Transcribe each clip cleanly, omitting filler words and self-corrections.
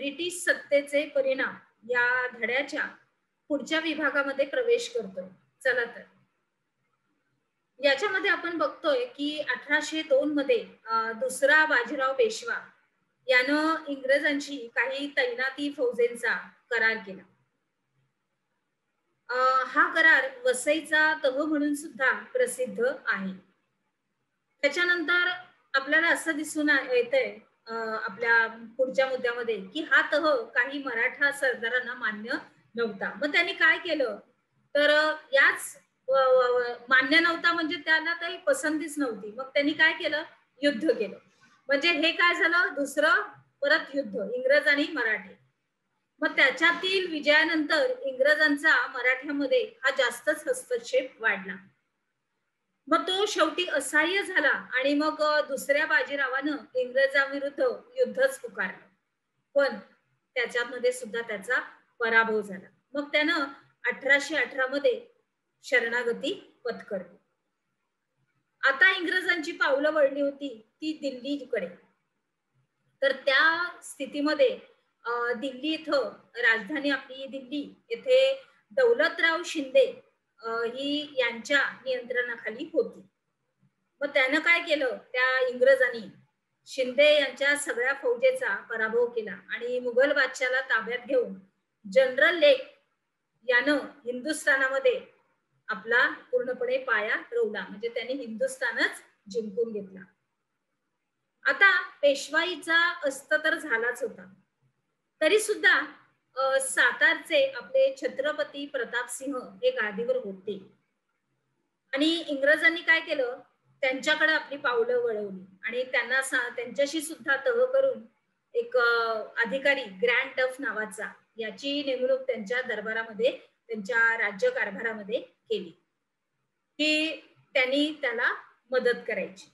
British सत्तेचे परिणाम या धड्याच्या पुढच्या विभागामध्ये प्रवेश करतोय. चला तर याच्यामध्ये आपण बघतोय की 1802 मध्ये दुसरा बाजीराव पेशवा यानं इंग्रजांची काही तैनाती फौजेंचा करार केला. हा करार वसईचा तह म्हणून सुद्धा प्रसिद्ध आहे. त्याच्यानंतर आपल्याला असं दिसून येतंय आपल्या पुढच्या मुद्द्यामध्ये की हा तह काही मराठा सरदारांना मान्य नव्हता. मग त्यांनी काय केलं तर याच मान्य नव्हता म्हणजे त्याला काही पसंतीच नव्हती. मग त्यांनी काय केलं, युद्ध केलं. म्हणजे हे काय झालं, दुसरं परत युद्ध इंग्रज आणि मराठे. मग त्याच्यातील विजयानंतर इंग्रजांचा मराठ्यामध्ये हा जास्तच हस्तक्षेप वाढला. मग तो शेवटी असह्य झाला आणि मग दुसऱ्या बाजीरावानं इंग्रजांविरुद्ध युद्धच पुकारलं. पण त्याच्यामध्ये सुद्धा त्याचा पराभव झाला. मग त्यानं 1818 मध्ये शरणागती पत्करली. आता इंग्रजांची पावलं वळली होती ती दिल्लीकडे. तर त्या स्थितीमध्ये दिल्ली इथं राजधानी आपली दिल्ली येथे दौलतराव शिंदे ही यांच्या नियंत्रणाखाली होती. मग त्यानं काय केलं, त्या इंग्रजांनी शिंदे यांच्या सगळ्या फौजेचा पराभव केला आणि मुघल बादशाला ताब्यात घेऊन जनरल लेक यानं हिंदुस्थानामध्ये आपला पूर्णपणे पाया रोवला. म्हणजे त्यांनी हिंदुस्थानच जिंकून घेतला. आता पेशवाईचा अस्त तर झालाच होता, तरी सुद्धा सातारचे आपले छत्रपती प्रतापसिंह हे गादीवर होते आणि इंग्रजांनी काय केलं, त्यांच्याकडे आपली पावलं वळवली आणि त्यांना त्यांच्याशी सुद्धा तह करून एक अधिकारी ग्रँड टफ नावाचा याची नेमणूक त्यांच्या दरबारामध्ये त्यांच्या राज्य कारभारामध्ये केली की त्यांनी त्याला मदत करायची.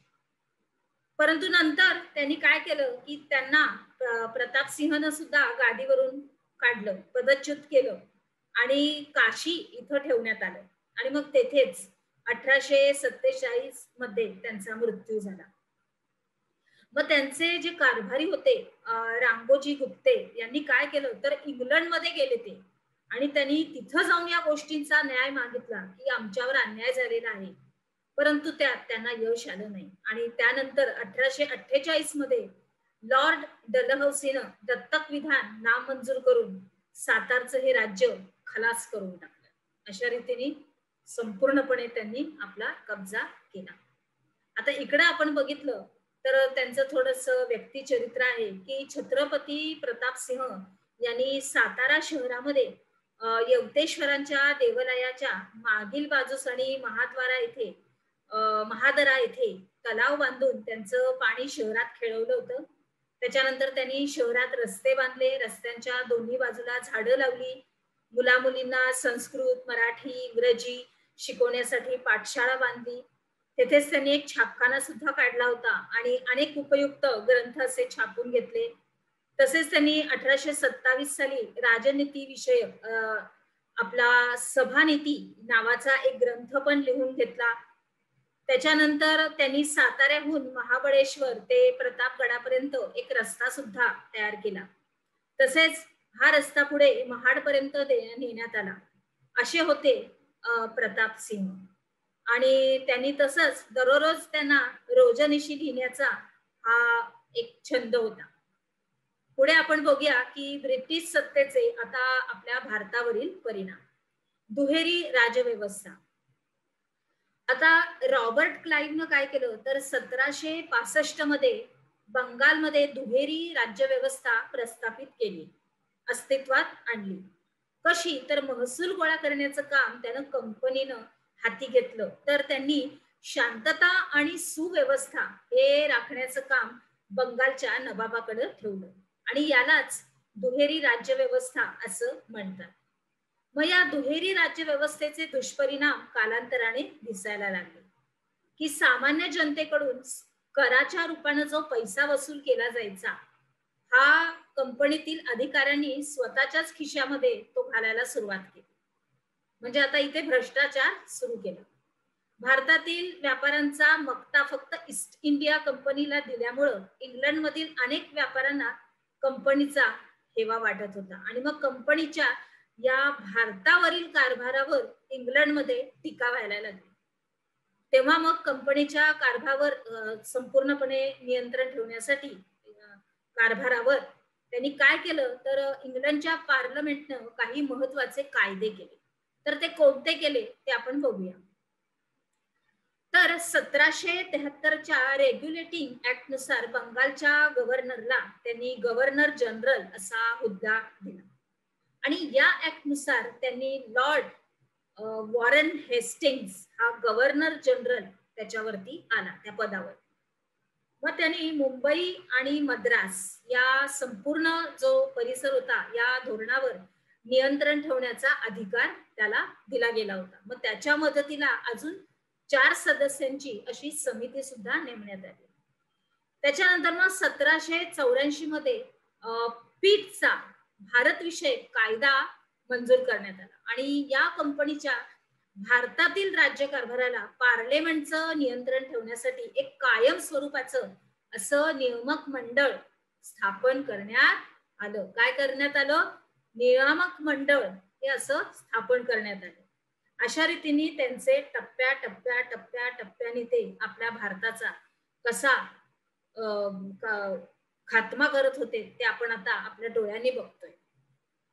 परंतु नंतर त्यांनी काय केलं की त्यांना प्रतापसिंहनं सुद्धा गादीवरून काढलं, पदच्युत केलं आणि काशी इथं ठेवण्यात आलं आणि मग तेथेच 1847 मध्ये त्यांचा मृत्यू झाला. मग त्यांचे जे कारभारी होते रामोजी गुप्ते यांनी काय केलं तर इंग्लंडमध्ये गेले ते आणि त्यांनी तिथं जाऊन या गोष्टींचा न्याय मागितला की आमच्यावर अन्याय झालेला आहे. परंतु त्यात त्यांना यश आलं नाही आणि त्यानंतर 1848 मध्ये लॉर्ड डलहौसीनं दत्तक विधान नामंजूर करून सातारचं हे राज्य खलास करून टाकलं. अशा रीतीने संपूर्णपणे त्यांनी आपला कब्जा केला. आता इकडे आपण बघितलं तर त्यांचं थोडस व्यक्तिचरित्र आहे की छत्रपती प्रतापसिंह यांनी सातारा शहरामध्ये यवतेश्वरांच्या देवालयाच्या मागील बाजूस आणि महाद्वारा येथे महादरा येथे तलाव बांधून त्यांचं पाणी शहरात खेळवलं होतं. त्याच्यानंतर त्यांनी शहरात रस्ते बांधले, रस्त्यांच्या दोन्ही बाजूला झाडं लावली, मुला मुलींना संस्कृत, मराठी, इंग्रजी शिकवण्यासाठी पाठशाळा बांधली. तेथेच त्यांनी एक छापखाना सुद्धा काढला होता आणि अनेक उपयुक्त ग्रंथ असे छापून घेतले. तसेच त्यांनी 1827 साली राजनीती विषयक आपला सभानीती नावाचा एक ग्रंथ पण लिहून घेतला. त्याच्यानंतर त्यांनी साताऱ्याहून महाबळेश्वर ते प्रतापगडापर्यंत एक रस्ता सुद्धा तयार केला. तसेच हा रस्ता पुढे महाडपर्यंत नेण्यात आला. असे होते प्रतापसिंह आणि त्यांनी तसंच दररोज त्यांना रोजनिशी लिहिण्याचा हा एक छंद होता. पुढे आपण बघूया की ब्रिटिश सत्तेचे आता आपल्या भारतावरील परिणाम. दुहेरी राजव्यवस्था. आता रॉबर्ट क्लाइव्हनं काय केलं तर 1765 मध्ये बंगालमध्ये दुहेरी राज्यव्यवस्था प्रस्थापित केली, अस्तित्वात आणली. कशी तर महसूल गोळा करण्याचं काम त्यानं कंपनीनं हाती घेतलं. तर त्यांनी शांतता आणि सुव्यवस्था हे राखण्याचं काम बंगालच्या नवाबाकडे ठेवलं आणि यालाच दुहेरी राज्यव्यवस्था असं म्हणतात. मग या दुहेरी राज्यव्यवस्थेचे दुष्परिणाम कालांतराने दिसायला लागले की सामान्य जनतेकडून कराच्या रूपाने जो पैसा वसूल केला जायचा हा कंपनीतील अधिकाऱ्यांनी स्वतःच्याच खिशामध्ये तो घालायला सुरुवात केली. म्हणजे आता इथे भ्रष्टाचार सुरू केला. भारतातील व्यापाऱ्यांचा मक्ता फक्त ईस्ट इंडिया कंपनीला दिल्यामुळं इंग्लंडमधील अनेक व्यापाऱ्यांना कंपनीचा हेवा वाटत होता आणि मग कंपनीच्या या भारतावरील कारभारावर इंग्लंडमध्ये टीका व्हायला लागली. तेव्हा मग कंपनीच्या कारभारावर संपूर्णपणे नियंत्रण ठेवण्यासाठी कारभारावर त्यांनी काय केलं तर इंग्लंडच्या पार्लमेंटनं काही महत्वाचे कायदे केले. तर ते कोणते केले ते आपण बघूया. तर 1773च्या रेग्युलेटिंग ऍक्ट नुसार बंगालच्या गव्हर्नरला त्यांनी गव्हर्नर जनरल असा हुद्दा दिला आणि या ऍक्ट नुसार त्यांनी लॉर्ड वॉरन हेस्टिंग्स हा गव्हर्नर जनरल त्याच्यावरती आला त्या पदावर. मग त्यांनी मुंबई आणि मद्रास या संपूर्ण जो परिसर होता या धोरणावर नियंत्रण ठेवण्याचा अधिकार त्याला दिला गेला होता. मग त्याच्या मदतीला अजून 4 सदस्यांची अशी समिती सुद्धा नेमण्यात आली. त्याच्यानंतर मग 1784 मध्ये पीटचा भारत विषयक कायदा मंजूर करण्यात आला आणि या कंपनीच्या भारतातील राज्यकारभाराला पार्लमेंटचं नियंत्रण ठेवण्यासाठी एक कायम स्वरूपाचं असं नियामक मंडळ स्थापन करण्यात आलं. काय करण्यात आलं? नियामक मंडळ हे असं स्थापन करण्यात आलं. अशा रीतीने त्यांचे टप्प्याटप्प्याने ते आपल्या भारताचा कसा खात्मा करत होते ते आपण आता आपल्या डोळ्यांनी बघतोय.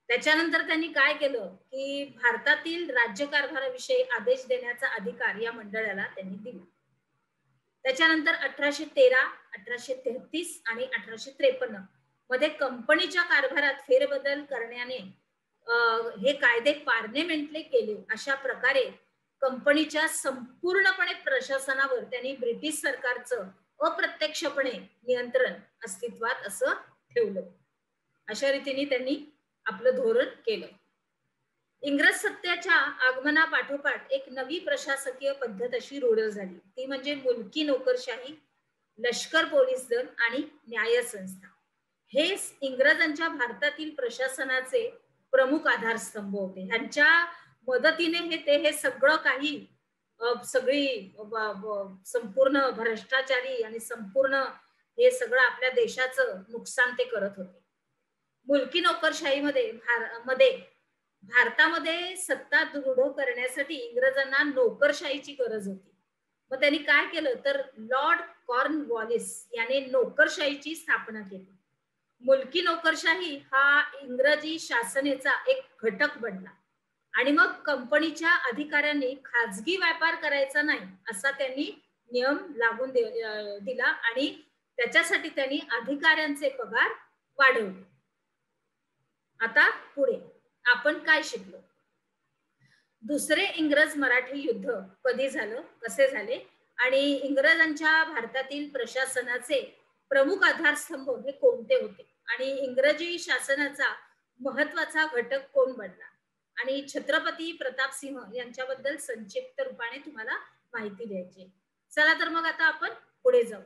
त्याच्यानंतर त्यांनी काय केलं की भारतातील राज्यकारभाराविषयी आदेश देण्याचा अधिकार या मंडळाला त्यांनी दिला. त्याच्यानंतर 1813, 1833 आणि 1853 मध्ये कंपनीच्या कारभारात फेरबदल करण्याने हे कायदे पार्लमेंटने केले. अशा प्रकारे कंपनीच्या संपूर्णपणे प्रशासनावर त्यांनी ब्रिटिश सरकारचं अप्रत्यक्षपणे नियंत्रण अस्तित्वात असं ठेवलं. अशा रीतीने त्यांनी आपलं धोरण केलं. इंग्रज सत्तेच्या आगमनापाठोपाठ एक नवी प्रशासकीय पद्धत अशी रूढ झाली. ती म्हणजे मुलकी नोकरशाही, लष्कर पोलीस दल आणि न्याय संस्था. हे इंग्रजांच्या भारतातील प्रशासनाचे प्रमुख आधारस्तंभ होते. ह्यांच्या मदतीने हे सगळं काही सगळी संपूर्ण भ्रष्टाचारी आणि संपूर्ण हे सगळं आपल्या देशाचं नुकसान ते करत होते. मुलकी नोकरशाहीमध्ये भारतामध्ये सत्ता दृढ करण्यासाठी इंग्रजांना नोकरशाहीची गरज होती. मग त्यांनी काय केलं तर लॉर्ड कॉर्नवॉलिस याने नोकरशाहीची स्थापना केली. मुलकी नोकरशाही हा इंग्रजी शासनेचा एक घटक बनला आणि मग कंपनीच्या अधिकाऱ्यांनी खाजगी व्यापार करायचा नाही असा त्यांनी नियम लागून दिला आणि त्याच्यासाठी त्यांनी अधिकाऱ्यांचे पगार वाढवले. आता पुढे आपण काय शिकलो? दुसरे इंग्रज मराठी युद्ध कधी झालं, कसे झाले आणि इंग्रजांच्या भारतातील प्रशासनाचे प्रमुख आधारस्तंभ हे कोणते होते आणि इंग्रजी शासनाचा महत्वाचा घटक कोण बनला आणि छत्रपती प्रताप सिंह यांच्याबद्दल संक्षिप्त रूपाने तुम्हाला माहिती द्यायची. चला तर मग आता आपण पुढे जाऊ.